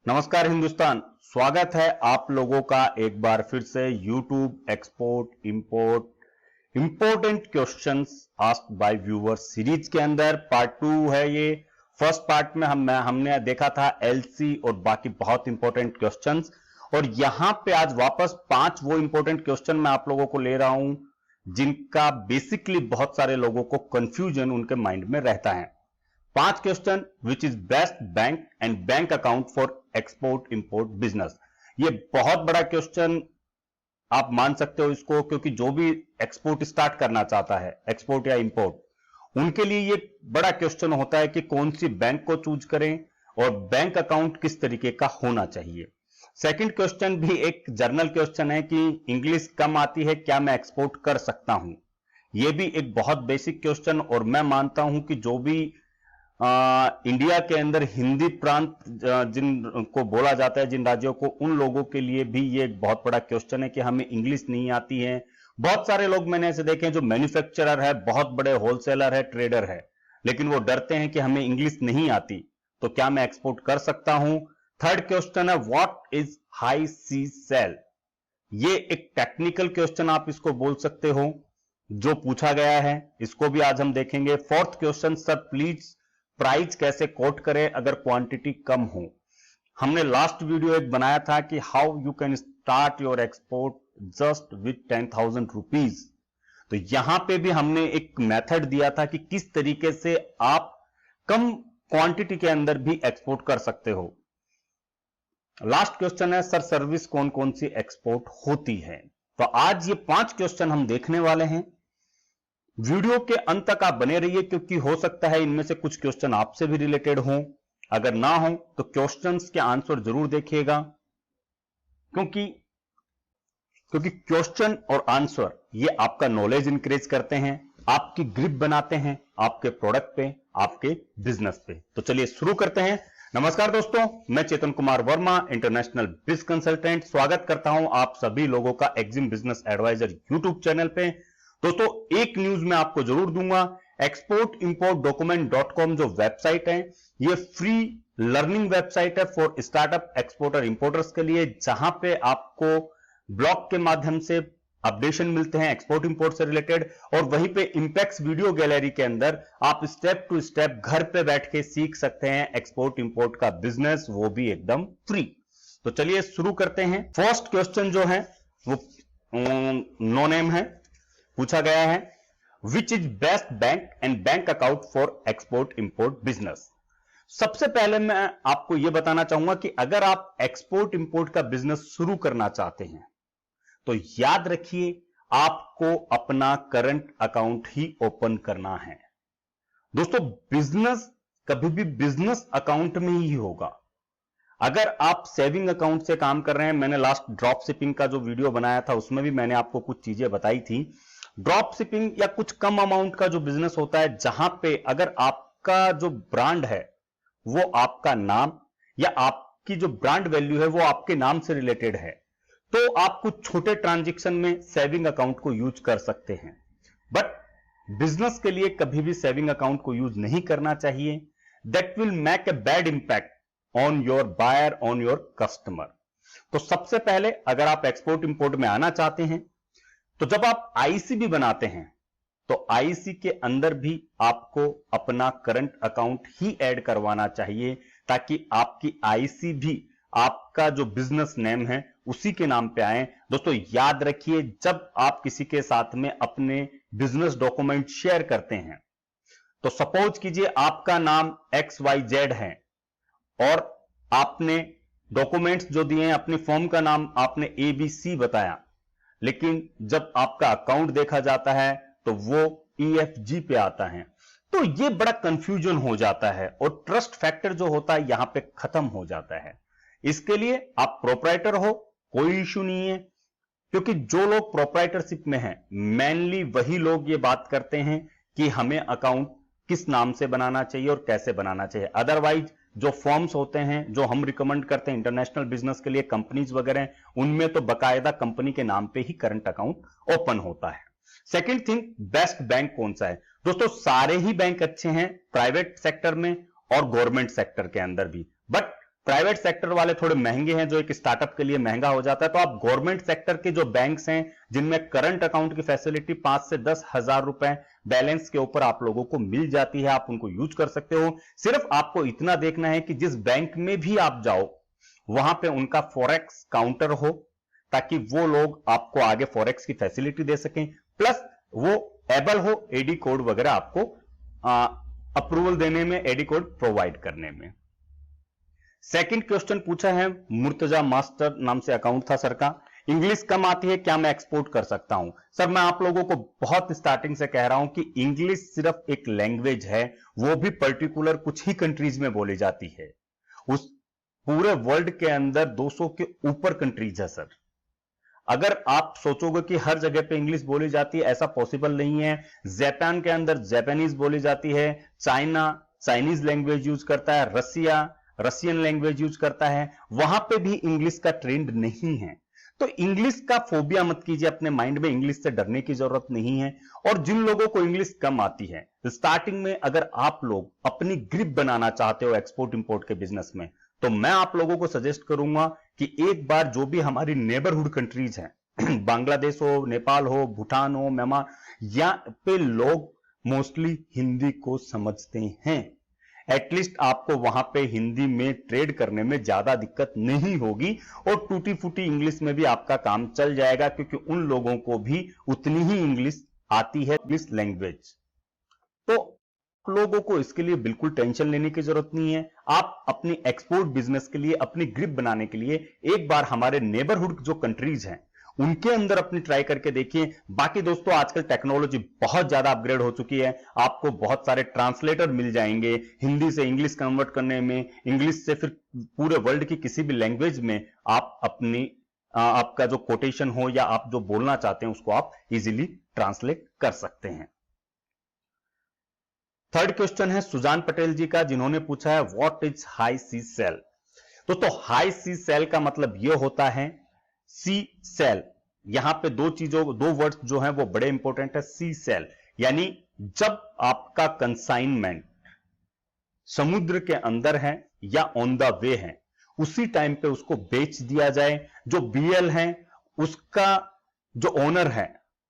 नमस्कार हिंदुस्तान, स्वागत है आप लोगों का एक बार फिर से YouTube export import important questions asked by viewers series के अंदर पार्ट 2 है। ये फर्स्ट पार्ट में हमने देखा था एलसी और बाकी बहुत इंपॉर्टेंट क्वेश्चंस, और यहां पे आज वापस 5 वो इंपॉर्टेंट क्वेश्चन मैं आप लोगों को ले रहा हूं जिनका बेसिकली बहुत सारे लोगों को कंफ्यूजन उनके माइंड में रहता है। 5 question which is best bank and bank account for export import business. ये बहुत बड़ा क्वेश्चन आप मान सकते हो इसको, क्योंकि जो भी एक्सपोर्ट स्टार्ट करना चाहता है, एक्सपोर्ट या इंपोर्ट, उनके लिए ये बड़ा क्वेश्चन होता है कि कौन सी बैंक को चूज करें और बैंक अकाउंट किस तरीके का होना चाहिए। सेकंड क्वेश्चन भी एक जर्नल क्वेश्चन है कि इंग्लिश कम आती है, क्या मैं एक्सपोर्ट कर सकता हूं। यह भी एक बहुत बेसिक क्वेश्चन, और मैं मानता हूं कि जो भी इंडिया के अंदर हिंदी प्रांत जिन को बोला जाता है, जिन राज्यों को, उन लोगों के लिए भी ये एक बहुत बड़ा क्वेश्चन है कि हमें इंग्लिश नहीं आती है। बहुत सारे लोग मैंने ऐसे देखे हैं जो मैन्युफैक्चरर है, बहुत बड़े होलसेलर है, ट्रेडर है, लेकिन वो डरते हैं कि हमें इंग्लिश नहीं आती, तो क्या मैं एक्सपोर्ट कर सकता हूं। थर्ड क्वेश्चन है what is high sea sale. ये एक टेक्निकल क्वेश्चन आप इसको बोल सकते हो जो पूछा गया है, इसको भी आज हम देखेंगे। Fourth question, sir please price कैसे कोट करें अगर क्वांटिटी कम हो। हमने लास्ट वीडियो एक बनाया था कि how you can start your export just with 10,000 rupees. तो यहां पे भी हमने एक मेथड दिया था कि किस तरीके से आप कम क्वांटिटी के अंदर भी एक्सपोर्ट कर सकते हो। लास्ट क्वेश्चन है सर सर्विस कौन कौन सी एक्सपोर्ट होती है। तो आज ये 5 क्वेश्चन हम देखने वाले हैं। वीडियो के अंत तक आप बने रहिए, क्योंकि हो सकता है इनमें से कुछ क्वेश्चन आपसे भी रिलेटेड हों, अगर ना हो तो क्वेश्चंस के आंसर जरूर देखिएगा, क्योंकि क्वेश्चन और आंसर ये आपका नॉलेज इंक्रीज करते हैं, आपकी ग्रिप बनाते हैं आपके प्रोडक्ट पे, आपके बिजनेस पे। तो चलिए शुरू करते हैं। नमस्कार दोस्तों, मैं चेतन कुमार वर्मा, इंटरनेशनल बिज कंसल्टेंट, स्वागत करता हूं आप सभी लोगों का Exim business adviser YouTube channel पे। दोस्तों एक न्यूज मैं आपको जरूर दूंगा, एक्सपोर्ट इंपोर्ट डॉक्यूमेंट.com जो वेबसाइट है, ये फ्री लर्निंग वेबसाइट है फॉर स्टार्टअप एक्सपोर्टर इंपोर्टर्स के लिए, जहां पे आपको ब्लॉग के माध्यम से अपडेशन मिलते हैं एक्सपोर्ट इंपोर्ट से रिलेटेड, और वहीं पे इंपेक्स वीडियो गैलरी के अंदर आप स्टेप टू स्टेप घर पे बैठ के सीख सकते हैं एक्सपोर्ट इंपोर्ट का बिजनेस, वो भी एकदम फ्री। तो चलिए शुरू करते हैं। फर्स्ट क्वेश्चन जो है वो नो नेम है, पूछा गया है which is best bank and bank account for export import business. सबसे पहले मैं आपको यह बताना चाहूंगा कि अगर आप एक्सपोर्ट इंपोर्ट का बिजनेस शुरू करना चाहते हैं तो याद रखिए आपको अपना करंट अकाउंट ही ओपन करना है। दोस्तों बिजनेस कभी भी बिजनेस अकाउंट में ही होगा। अगर आप सेविंग अकाउंट से काम कर रहे हैं, मैंने लास्ट ड्रॉप शिपिंग का जो वीडियो बनाया था उसमें भी मैंने आपको कुछ चीजें बताई थी। ड्रॉप शिपिंग या कुछ कम अमाउंट का जो बिजनेस होता है, जहां पे अगर आपका जो ब्रांड है वो आपका नाम या आपकी जो ब्रांड वैल्यू है वो आपके नाम से रिलेटेड है, तो आप कुछ छोटे ट्रांजैक्शन में सेविंग अकाउंट को यूज कर सकते हैं। बट बिजनेस के लिए कभी भी सेविंग अकाउंट को यूज नहीं करना चाहिए। That will make a bad impact on your buyer, on your customer. तो सबसे पहले अगर आप एक्सपोर्ट इंपोर्ट में आना चाहते हैं तो जब आप आईसी भी बनाते हैं तो आईसी के अंदर भी आपको अपना करंट अकाउंट ही ऐड करवाना चाहिए, ताकि आपकी आईसी भी आपका जो बिजनेस नेम है उसी के नाम पे आए। दोस्तों याद रखिए, जब आप किसी के साथ में अपने बिजनेस डॉक्यूमेंट शेयर करते हैं, तो सपोज कीजिए आपका नाम XYZ है और आपने डॉक्यूमेंट्स जो दिए हैं, अपनी फॉर्म का नाम आपने ABC बताया, लेकिन जब आपका अकाउंट देखा जाता है तो वो EFG पे आता है, तो ये बड़ा कंफ्यूजन हो जाता है और ट्रस्ट फैक्टर जो होता है यहां पे खत्म हो जाता है। इसके लिए आप प्रोप्राइटर हो, कोई इश्यू नहीं है, क्योंकि जो लोग प्रोप्राइटरशिप में हैं मेनली वही लोग ये बात करते हैं कि हमें अकाउंट किस नाम से बनाना चाहिए और कैसे बनाना चाहिए। अदरवाइज जो फॉर्म्स होते हैं जो हम रिकमेंड करते हैं इंटरनेशनल बिजनेस के लिए, कंपनीज वगैरह, उनमें तो बकायदा कंपनी के नाम पे ही करंट अकाउंट ओपन होता है। सेकंड थिंग, बेस्ट बैंक कौन सा है। दोस्तों सारे ही बैंक अच्छे हैं, प्राइवेट सेक्टर में और गवर्नमेंट सेक्टर के अंदर भी, बट प्राइवेट सेक्टर वाले थोड़े महंगे हैं, जो एक स्टार्टअप के लिए महंगा हो जाता है। तो आप गवर्नमेंट सेक्टर के जो बैंक्स हैं जिनमें करंट अकाउंट की फैसिलिटी 5 से 10 हजार रुपए बैलेंस के ऊपर आप लोगों को मिल जाती है, आप उनको यूज कर सकते हो। सिर्फ आपको इतना देखना है कि जिस बैंक में भी आप जाओ वहां पे उनका फॉरेक्स काउंटर हो, ताकि वो लोग आपको आगे फॉरेक्स की फैसिलिटी दे सकें, प्लस वो एबल हो एडी कोड वगैरह आपको अप्रूवल देने में, एडी कोड प्रोवाइड करने में। सेकंड क्वेश्चन पूछा है, मुर्तजा मास्टर नाम से अकाउंट था सर का, इंग्लिश कम आती है, क्या मैं एक्सपोर्ट कर सकता हूं? सर मैं आप लोगों को बहुत स्टार्टिंग से कह रहा हूं कि इंग्लिश सिर्फ एक लैंग्वेज है, वो भी पर्टिकुलर कुछ ही कंट्रीज में बोली जाती है। उस पूरे वर्ल्ड के अंदर 200 के ऊपर कंट्रीज है सर। अगर आप सोचोगे कि हर जगह पे इंग्लिश बोली जाती है, ऐसा पॉसिबल नहीं है। जापान के अंदर जापानीज बोली जाती है, चाइना चाइनीज लैंग्वेज यूज करता है, रसिया रशियन लैंग्वेज यूज करता है, वहां पे भी इंग्लिश का ट्रेंड नहीं है। तो इंग्लिश का फोबिया मत कीजिए अपने माइंड में, इंग्लिश से डरने की जरूरत नहीं है। और जिन लोगों को इंग्लिश कम आती है, स्टार्टिंग में अगर आप लोग अपनी ग्रिप बनाना चाहते हो एक्सपोर्ट इंपोर्ट के बिजनेस में, तो मैं आप लोगों को सजेस्ट करूंगा कि एक बार जो भी हमारी नेबरहुड कंट्रीज हैं बांग्लादेश हो, नेपाल हो, भूटान हो, म्यांमार, यहाँ पे लोग मोस्टली हिंदी को समझते हैं। एटलीस्ट आपको वहां पे हिंदी में ट्रेड करने में ज्यादा दिक्कत नहीं होगी और टूटी फूटी इंग्लिश में भी आपका काम चल जाएगा, क्योंकि उन लोगों को भी उतनी ही इंग्लिश आती है, इंग्लिश लैंग्वेज। तो आप लोगों को इसके लिए बिल्कुल टेंशन लेने की जरूरत नहीं है। आप अपनी एक्सपोर्ट बिजनेस के लिए, अपनी ग्रिप बनाने के लिए एक बार हमारे नेबरहुड जो कंट्रीज हैं उनके अंदर अपनी ट्राई करके देखिए। बाकी दोस्तों आजकल टेक्नोलॉजी बहुत ज्यादा अपग्रेड हो चुकी है, आपको बहुत सारे ट्रांसलेटर मिल जाएंगे हिंदी से इंग्लिश कन्वर्ट करने में, इंग्लिश से फिर पूरे वर्ल्ड की किसी भी लैंग्वेज में आप अपनी आपका जो कोटेशन हो या आप जो बोलना चाहते हैं उसको आप इजीली ट्रांसलेट कर सकते हैं। थर्ड क्वेश्चन है सुजान पटेल जी का, जिन्होंने पूछा है what is high sea sale. दोस्तों हाई सी सेल का मतलब यह होता है, सी सेल, यहां पे दो वर्ड्स जो हैं वो बड़े इंपॉर्टेंट है। सी सेल यानी जब आपका कंसाइनमेंट समुद्र के अंदर है या ऑन द वे है, उसी टाइम पे उसको बेच दिया जाए। जो बीएल है उसका जो ओनर है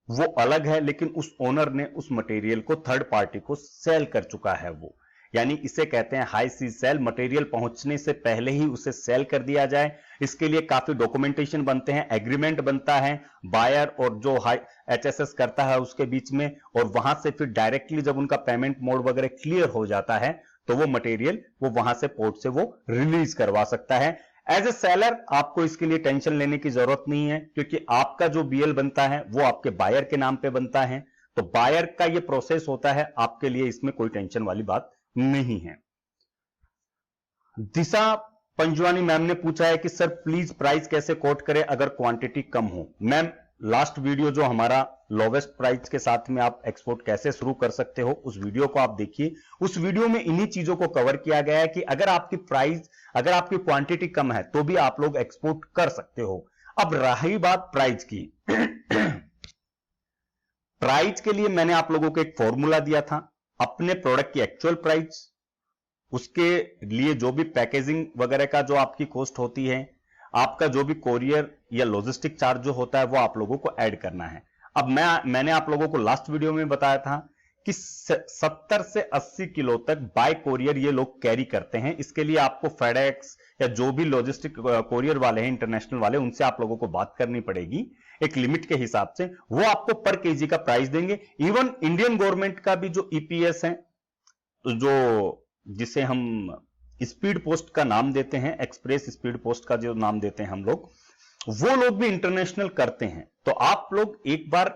वो अलग है, लेकिन उस ओनर ने उस मटेरियल को थर्ड पार्टी को सेल कर चुका है वो, यानी इसे कहते हैं हाई सी सेल। मटेरियल पहुंचने से पहले ही उसे सेल कर दिया जाए। इसके लिए काफी डॉक्यूमेंटेशन बनते हैं, एग्रीमेंट बनता है बायर और जो हाई एचएसएस करता है उसके बीच में, और वहां से फिर डायरेक्टली जब उनका पेमेंट मोड वगैरह क्लियर हो जाता है तो वो मटेरियल वो वहां से पोर्ट से वो रिलीज करवा सकता है। एज ए सेलर आपको इसके लिए टेंशन लेने की जरूरत नहीं है, क्योंकि आपका जो बीएल बनता है वो आपके बायर के नाम पे बनता है, तो बायर का ये प्रोसेस होता है, आपके लिए इसमें कोई टेंशन वाली बात नहीं है। दिशा पंजवानी मैम ने पूछा है कि सर प्लीज प्राइस कैसे कोट करें अगर क्वांटिटी कम हो। मैम लास्ट वीडियो जो हमारा लोवेस्ट प्राइस के साथ में आप एक्सपोर्ट कैसे शुरू कर सकते हो, उस वीडियो को आप देखिए। उस वीडियो में इन्हीं चीजों को कवर किया गया है कि अगर आपकी क्वांटिटी कम है तो भी आप लोग एक्सपोर्ट कर सकते हो। अब रही बात प्राइस की प्राइस के लिए मैंने आप लोगों को एक फॉर्मूला दिया था, अपने प्रोडक्ट की एक्चुअल प्राइस, उसके लिए जो भी पैकेजिंग वगैरह का जो आपकी कॉस्ट होती है, आपका जो भी कोरियर या लॉजिस्टिक चार्ज जो होता है वो आप लोगों को ऐड करना है। अब मैंने आप लोगों को लास्ट वीडियो में बताया था कि 70 से 80 किलो तक बाय कोरियर ये लोग कैरी करते हैं। इसके लिए आपको फेडेक्स या जो भी लॉजिस्टिक कोरियर वाले हैं इंटरनेशनल वाले, उनसे आप लोगों को बात करनी पड़ेगी एक लिमिट के हिसाब से, वो आपको पर केजी का प्राइस देंगे। इवन इंडियन गवर्नमेंट का भी जो ईपीएस है, जो जिसे हम स्पीड पोस्ट का नाम देते हैं, एक्सप्रेस स्पीड पोस्ट का जो नाम देते हैं हम लोग, वो लोग भी इंटरनेशनल करते हैं। तो आप लोग एक बार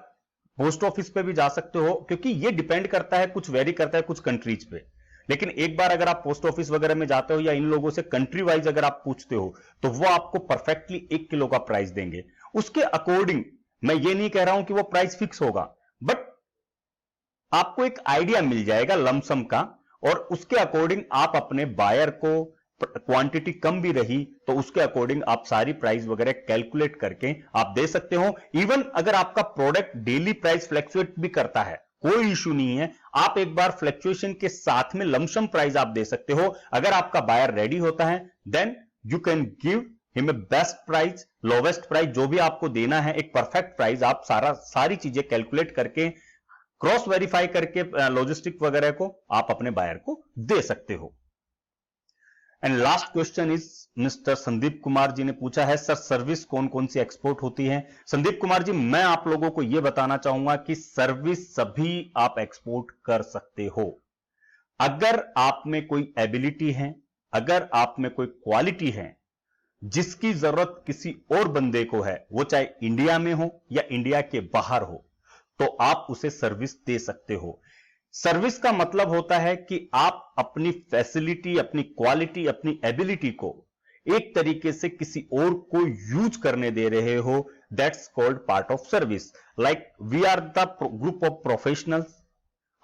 पोस्ट ऑफिस पे भी जा सकते हो, क्योंकि ये डिपेंड करता है, कुछ वेरी करता है कुछ कंट्रीज पे, लेकिन एक बार अगर आप पोस्ट ऑफिस वगैरह में जाते हो या इन लोगों से कंट्री वाइज अगर आप पूछते हो तो वो आपको परफेक्टली 1 किलो का प्राइस देंगे। उसके अकॉर्डिंग मैं ये नहीं कह रहा हूं कि वो प्राइस फिक्स होगा, बट आपको एक आइडिया मिल जाएगा लमसम का, और उसके अकॉर्डिंग आप अपने बायर को, क्वांटिटी कम भी रही तो उसके अकॉर्डिंग आप सारी प्राइस वगैरह कैलकुलेट करके आप दे सकते हो। इवन अगर आपका प्रोडक्ट डेली प्राइस फ्लैक्चुएट भी करता है, कोई इशू नहीं है, आप एक बार फ्लैक्चुएशन के साथ में लमसम प्राइस आप दे सकते हो। अगर आपका बायर रेडी होता है then you can give him a best price, lowest price, जो भी आपको देना है एक परफेक्ट प्राइस, आप सारी चीजें कैलकुलेट करके क्रॉस वेरीफाई करके लॉजिस्टिक वगैरह को आप अपने बायर को दे सकते हो। And last question is mister Sandeep Kumar ji ने पूछा है, सर सर्विस कौन कौन सी एक्सपोर्ट होती है? संदीप कुमार जी, मैं आप लोगों को यह बताना चाहूंगा कि सर्विस सभी आप एक्सपोर्ट कर सकते हो। अगर आप में कोई एबिलिटी है, अगर आप में कोई क्वालिटी है जिसकी जरूरत किसी और बंदे को है, वो चाहे इंडिया में हो या इंडिया के बाहर हो, तो आप उसे सर्विस दे सकते हो। सर्विस का मतलब होता है कि आप अपनी फैसिलिटी, अपनी क्वालिटी, अपनी एबिलिटी को एक तरीके से किसी और को यूज करने दे रहे हो। That's called part of service. Like we are the group of professionals,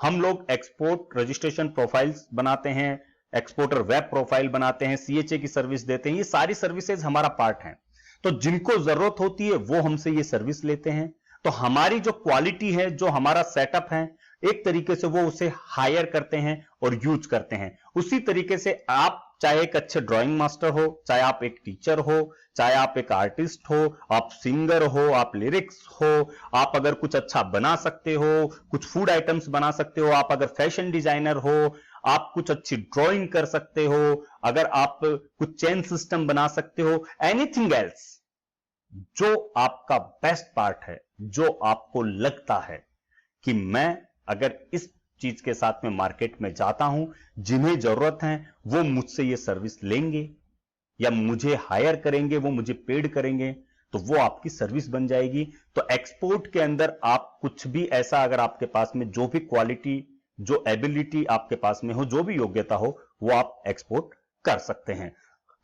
हम लोग एक्सपोर्ट रजिस्ट्रेशन प्रोफाइल्स बनाते हैं, एक्सपोर्टर वेब प्रोफाइल बनाते हैं, सीएचए की सर्विस देते हैं, ये सारी सर्विसेज हमारा पार्ट है। तो जिनको जरूरत होती है वो हमसे ये सर्विस लेते हैं। तो हमारी जो क्वालिटी है, जो हमारा सेटअप है, एक तरीके से वो उसे हायर करते हैं और यूज करते हैं। उसी तरीके से आप चाहे एक अच्छे ड्राइंग मास्टर हो, चाहे आप एक टीचर हो, चाहे आप एक आर्टिस्ट हो, आप सिंगर हो, आप लिरिक्स हो, आप अगर कुछ अच्छा बना सकते हो, कुछ फूड आइटम्स बना सकते हो, आप अगर फैशन डिजाइनर हो, आप कुछ अच्छी ड्राइंग कर सकते हो, अगर आप कुछ चेन सिस्टम बना सकते हो, एनीथिंग एल्स, जो आपका बेस्ट पार्ट है, जो आपको लगता है कि मैं अगर इस चीज के साथ में मार्केट में जाता हूं, जिन्हें जरूरत है वो मुझसे ये सर्विस लेंगे या मुझे हायर करेंगे, वो मुझे पेड करेंगे, तो वो आपकी सर्विस बन जाएगी। तो एक्सपोर्ट के अंदर आप कुछ भी ऐसा, अगर आपके पास में जो भी क्वालिटी, जो एबिलिटी आपके पास में हो, जो भी योग्यता हो, वो आप एक्सपोर्ट कर सकते हैं।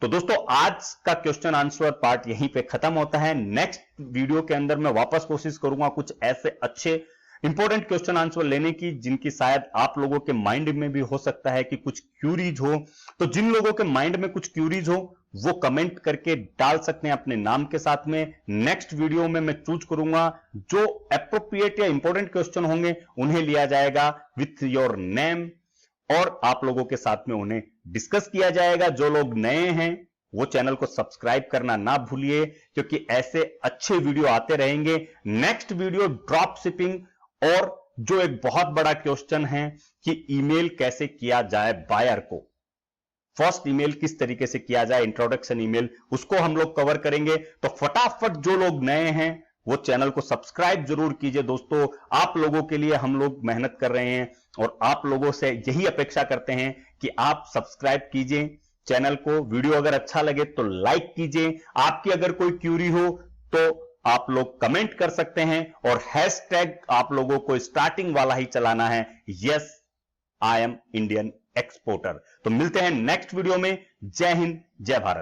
तो दोस्तों, आज का क्वेश्चन आंसर पार्ट यहीं पे खत्म होता है। नेक्स्ट वीडियो के अंदर मैं वापस कोशिश करूंगा कुछ ऐसे अच्छे इंपॉर्टेंट क्वेश्चन आंसर लेने की, जिनकी शायद आप लोगों के माइंड में भी हो सकता है कि कुछ क्यूरीज हो। तो जिन लोगों के माइंड में कुछ क्यूरीज हो वो कमेंट करके डाल सकते हैं अपने नाम के साथ में। नेक्स्ट वीडियो में मैं चूज करूंगा जो एप्रोप्रिएट या इंपॉर्टेंट क्वेश्चन होंगे, उन्हें लिया जाएगा विथ योर नेम और आप लोगों के साथ में उन्हें डिस्कस किया जाएगा। जो लोग नए हैं वो चैनल को सब्सक्राइब करना ना भूलिए, क्योंकि ऐसे अच्छे वीडियो आते रहेंगे। नेक्स्ट वीडियो ड्रॉप शिपिंग, और जो एक बहुत बड़ा क्वेश्चन है कि ईमेल कैसे किया जाए बायर को, फर्स्ट ईमेल किस तरीके से किया जाए, इंट्रोडक्शन ईमेल, उसको हम लोग कवर करेंगे। तो फटाफट जो लोग नए हैं वो चैनल को सब्सक्राइब जरूर कीजिए। दोस्तों, आप लोगों के लिए हम लोग मेहनत कर रहे हैं और आप लोगों से यही अपेक्षा करते हैं कि आप सब्सक्राइब कीजिए चैनल को। वीडियो अगर अच्छा लगे तो लाइक कीजिए। आपकी अगर कोई क्यूरी हो तो आप लोग कमेंट कर सकते हैं, और हैशटैग आप लोगों को स्टार्टिंग वाला ही चलाना है, yes I am Indian exporter. तो मिलते हैं नेक्स्ट वीडियो में। जय हिंद, जय भारत।